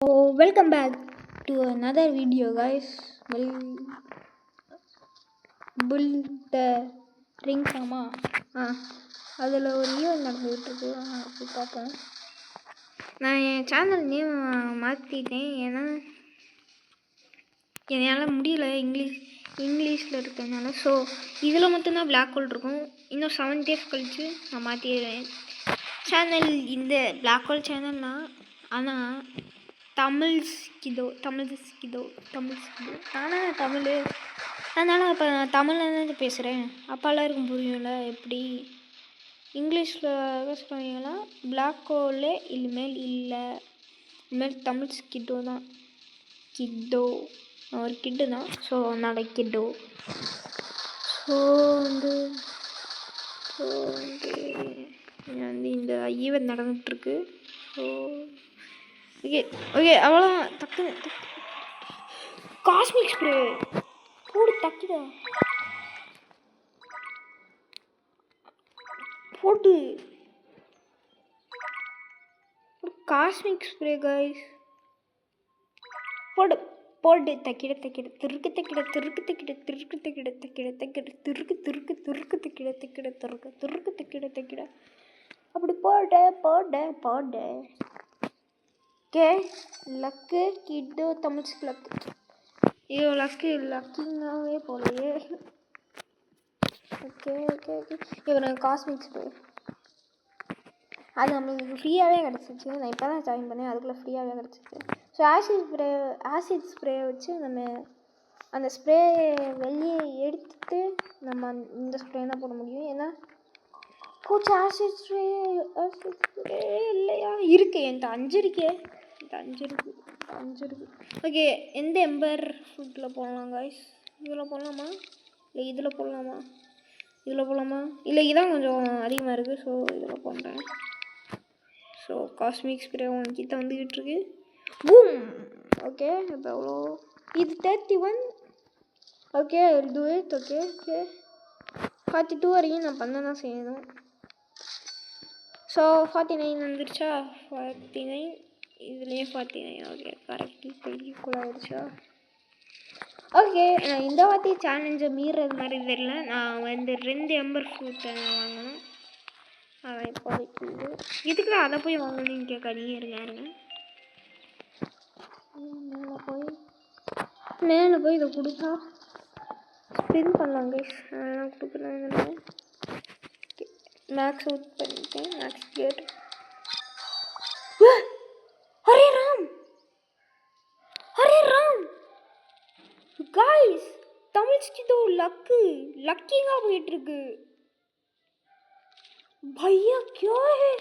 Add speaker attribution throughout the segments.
Speaker 1: So welcome back to another video, guys. Bull the ring ஆமா அதில் ஒரு event நடந்துகிட்ருக்கு. அப்படி பார்ப்போம். நான் என் சேனல் நேம் மாற்றிட்டேன். ஏன்னா என்னால் முடியல இங்கிலீஷில் இருக்கிறதுனால. ஸோ இதில் மட்டும்தான் பிளாக் ஹோல் இருக்கும். இன்னும் 7 days கழித்து நான் மாற்றிடுவேன் சேனல். இந்த பிளாக் ஹோல் சேனல்னா ஆனால் தமிழ்ஸ்கிதோ ஆனால் தமிழ். அதனால் இப்போ நான் தமிழில் தான் பேசுகிறேன். அப்பாலாம் இருக்கும் புரியும்ல. எப்படி இங்கிலீஷில் பேசுகிறவங்களா பிளாக் ஹோலே இனிமேல் இல்லை. இனிமேல் தமிழ் கிட்டோ தான். கிட்டோ ஒரு கிட்டு தான். ஸோ அதனால் கிட்டோ. ஸோ வந்து இந்த ஈவெண்ட் நடந்துகிட்ருக்கு. ஸோ ஓகே அவ்வளோ டக்கு காஸ்மிக் ஸ்ப்ரே போடு. டக்குடா போட்டு காஸ்மிக் ஸ்ப்ரே கைஸ். போடு போடு. தக்கிட திருக்கு அப்படி போட ஓகே. லக்கு கிட்டோ தமிழ் லக்கு. ஐயோ லக்கிங்காகவே போலையே. ஓகே இவர் காஸ்மிக் ஸ்ப்ரே அது நம்மளுக்கு ஃப்ரீயாகவே கிடச்சிச்சு. நான் இப்போ தான் ஜாயின் பண்ணேன். அதுக்குள்ளே ஃப்ரீயாகவே கிடச்சிச்சு. ஸோ ஆசிட் ஸ்ப்ரே வச்சு நம்ம அந்த ஸ்ப்ரே வெளியே எடுத்துட்டு நம்ம இந்த ஸ்ப்ரே தான் போட முடியும். ஏன்னா போச்சு ஆசிட் ஸ்ப்ரே இல்லையா? இருக்குது என்கிட்ட 5 இருக்கே. 5 இருக்குது. ஓகே எந்த எம்பர் ஃபுட்டில் போடலாம் காய்ஸ்? இதில் போடலாமா இல்லை இதில் போடலாமா? இல்லை இதான் கொஞ்சம் அதிகமாக இருக்குது. ஸோ இதில் போடுறேன். ஸோ காஸ்மிக் ஸ்ப்ரே உங்ககிட்ட வந்துக்கிட்டு இருக்கு. பூம். ஓகே இப்போ எவ்வளோ? இது 31. ஓகே இது ஓகே 42 வரையும் நான் பண்ண தான் செய்யணும். ஸோ 49 வந்துருச்சா? 49 இதுலேயும் 49. Okay correct. ஈக்குவல் ஆகிடுச்சா? ஓகே நான் இந்த வாட்டி சேலஞ்சை மீறது மாதிரி தெரியல. நான் வந்து 2 எம்பர் ஃப்ரூட்டை வாங்கணும். அதான் இப்போதைக்கு இதுக்கு அதை போய் வாங்கணும்னு கேட்காதீங்க. இருங்க மேலே போய் இதை கொடுத்தா ஸ்பின் பண்ணலாங்க. அதெல்லாம் கொடுக்குறாங்க. மேக்ஸ் அவுட் பண்ணிட்டேன். Max clear. Hare Ram guys தமிழ்ஸ்க்கு तो लकीगा போயிட்டு இருக்கு. भैया क्या है?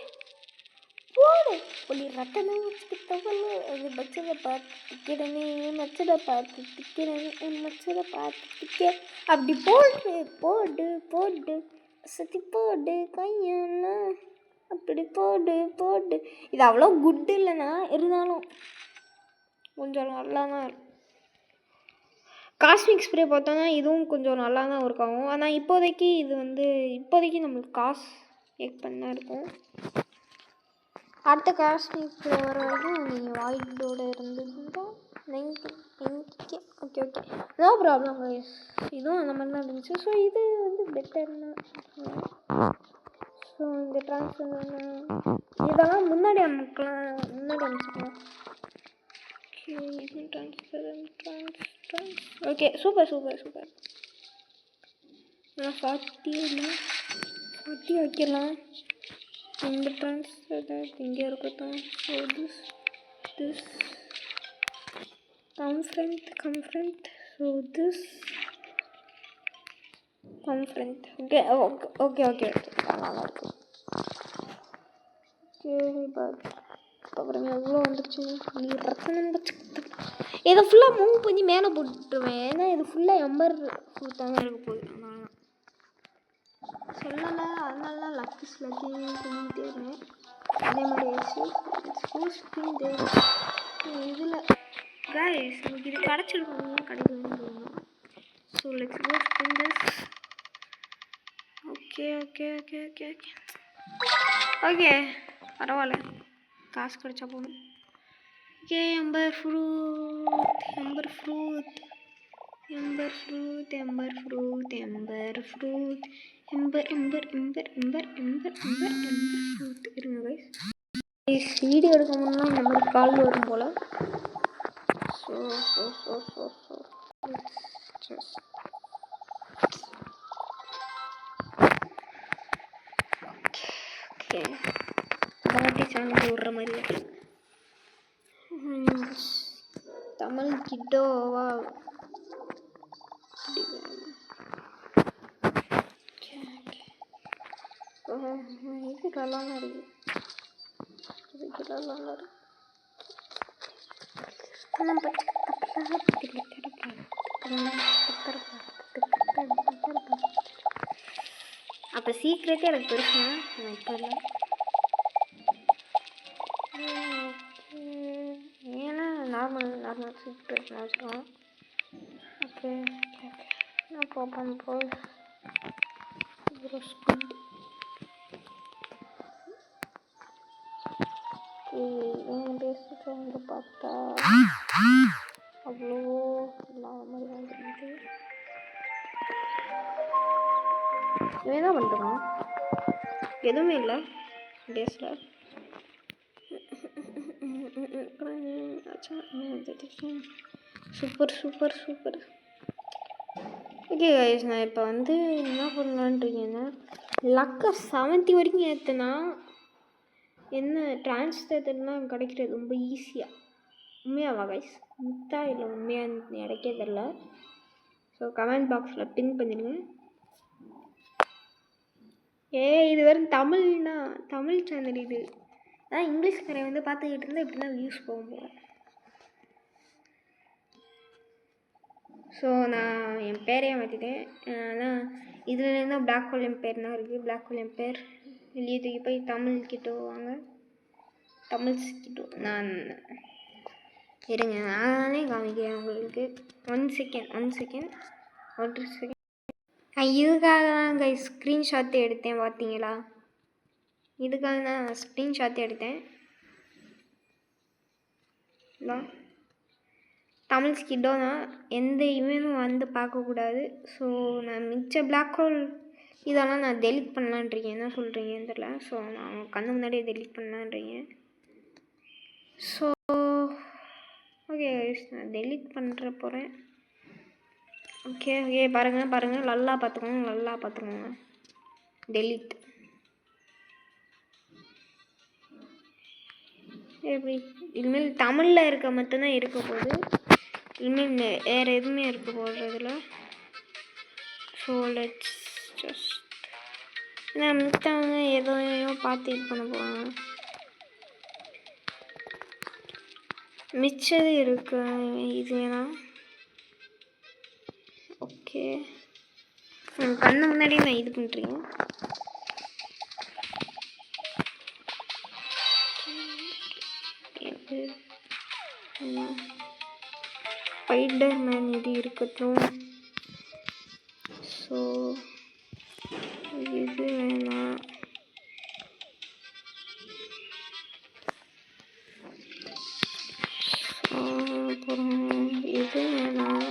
Speaker 1: போடு ஒளி ரத்தனை வச்சுக்கிட்டவள் அது மச்சதை பார்த்து திக்கிறனே அப்படி போடு சத்தி போடு கையான அப்படி போடு. இது அவ்வளோ குட் இல்லைன்னா இருந்தாலும் கொஞ்சம் நல்லா தான் இருக்கும். காஸ்மிக் ஸ்ப்ரே பார்த்தோன்னா இதுவும் கொஞ்சம் நல்லா தான் இருக்கும். ஆனால் இப்போதைக்கு நம்மளுக்கு காசு பண்ண இருக்கும். அடுத்த காஸ்மிக் ஸ்ப்ரே வர வரைக்கும் நீங்கள் வாய்டோட இருந்துருந்தா 90. Okay no problem guys. இதுவும் அந்த மாதிரி தான் இருந்துச்சு. ஸோ இது வந்து பெட்டர்னா. ஸோ இந்த ட்ரான்ஸ்ஃபர் இதெல்லாம் முன்னாடி அமைச்சிக்கலாம். ஓகே சூப்பர் 40 வைக்கலாம். இந்த ட்ரான்ஸ்ஃபர் இங்கே இருக்கட்டும். So this confront. So this confront. Okay நல்லா இருக்கு. ஓகே அப்புறம் எவ்வளோ வந்துருச்சு? நீ ரத்தனம் இதை ஃபுல்லாக மூவ் பண்ணி மேலே போட்டுருவேன். ஏன்னா இது ஃபுல்லாக எம்பர் கொடுத்தாங்க இருக்க போகுது. சொல்லலை அதனால லக்கி பண்ணிகிட்டே இருந்தேன். அதே மாதிரி ஆயிடுச்சு. இதில் கைஸ் நமக்கு இது கிடச்சிருக்கணும் கிடைக்கணும்னு தோணும். So let's go spin this. Okay பரவாயில்ல காசு கிடைச்சா போகணும். Okay, ember fruit. Ember fruit. Ember fruit. Ember fruit. Ember fruit. Ember, ember, ember, ember, ember, ember, ember fruit. இருங்க guys. வீடியோ எடுக்க முன்னா இந்த மாதிரி கால் வரும் போல. So. Let's just. Okay. பாட்டி சேனல் விடுற மாதிரி தமிழ் கிட்டோவா இது நல்லா இருக்கு. அப்போ சீக்கிரட்டே எனக்கு பெருசுனா இப்போ இல்லை. ஏன்னா நார்மல் சீக்ரெட் வச்சுக்கலாம். ஓகே நான் போப்பேன் போய் ஸ்பீட் பேசிட்டு வந்து பார்த்தா அவ்வளோ இல்லாத மாதிரி வந்துருக்கு. இவன் என்ன பண்ணுறான்? எதுவுமே இல்லை டேஸில். Super super super. Okay guys, நான் இப்போ வந்து என்ன பண்ணலான்ட்ருக்கேன்னா லக்கை 70 வரைக்கும் ஏற்றுனா என்ன டிரான்ஸ்லேட்டர்லாம் கிடைக்கிறது ரொம்ப ஈஸியாக. உண்மையாவா கைஸ்? மித்தா இல்லை உண்மையாக எனக்கே தெரில. ஸோ கமெண்ட் பாக்ஸில் பின் பண்ணிடுங்க. இது வெறும் தமிழ் சேனல் இது. ஆனால் இங்கிலீஷ்காரன் வந்து பார்த்துக்கிட்டு இருந்தால் இப்படி தான் வியூஸ் போகும் போல. ஸோ நான் என் பேரையே மாற்றிட்டேன். ஆனால் இதுலேருந்து தான் பிளாக் ஹோல் எம்பையர் தான் இருக்குது. பிளாக் ஹோல் எம்பையர் வெளியே தூக்கி போய் தமிழ் கிட்டோ வாங்க. தமிழ் கிட்டோ நான் இருங்க, நானே காமிக்கிறேன் உங்களுக்கு. 1 செகண்ட். இதுக்காக தான் கைஸ் ஸ்க்ரீன்ஷாட் எடுத்தேன், பார்த்தீங்களா? இதுக்காக தான் ஸ்க்ரீன்ஷாட் எடுத்தேன். தமிழ் ஸ்கிட்டோனா எந்த இவனும் வந்து பார்க்கக்கூடாது. ஸோ நான் மிச்ச பிளாக் ஹோல் இதெல்லாம் நான் டெலிட் பண்ணலான்ட்ருக்கேன். என்ன சொல்கிறீங்கன்னு தெரியல. ஸோ நான் கண்ணு முன்னாடியே டெலிட் பண்ணலான்றீங்க. ஸோ ஓகே நான் டெலிட் பண்ணுற போகிறேன். ஓகே பாருங்கள் நல்லா பார்த்துக்கோங்க. டெலிட் எப்படி இனிமேல் தமிழில் இருக்க மட்டும்தான் இருக்க போகுது. இனிமேல் வேறு எதுவுமே இருக்க போடுறதில்ல. ஸோ லெட்ஸ் ஜஸ்ட் நான் மித்தவங்க எதையோ பார்த்து இது பண்ண போவாங்க. மிச்சது இருக்கு இது வேணா. ஓகே கண்ணு முன்னாடி நான் இது பண்ணுறேன். ஸ்பைடர்மேன் இது இருக்கட்டும். ஸோ இது வேணாம். அப்புறம் இது வேணாம்.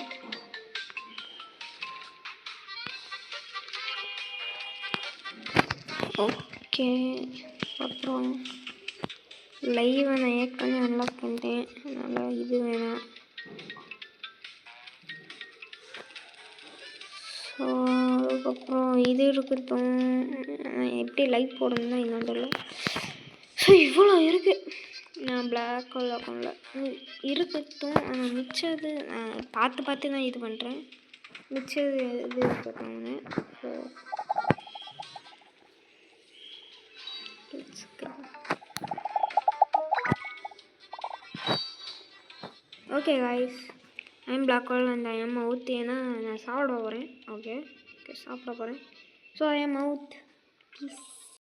Speaker 1: ஓகே அப்புறம் லைவை நான் ஏற்கனவே அன்லாக் பண்ணிட்டேன், அதனால் இது வேணாம். ஸோ அதுக்கப்புறம் இது இருக்கட்டும். எப்படி லைவ் போடணும்னா என்னன்னு தெரியல. ஸோ இவ்வளோ இருக்குது. நான் பிளாக் ஹோல் அக்கௌண்ட்டில் இருக்கட்டும். ஆனால் மிச்சது நான் பார்த்து நான் இது பண்ணுறேன். மிச்சது இது இருக்கட்டும். So okay guys, I am black hole and I am out. ஏன்னா நான் சாப்பிட போகிறேன். ஓகே சாப்பிட போகிறேன். So I am out. Please.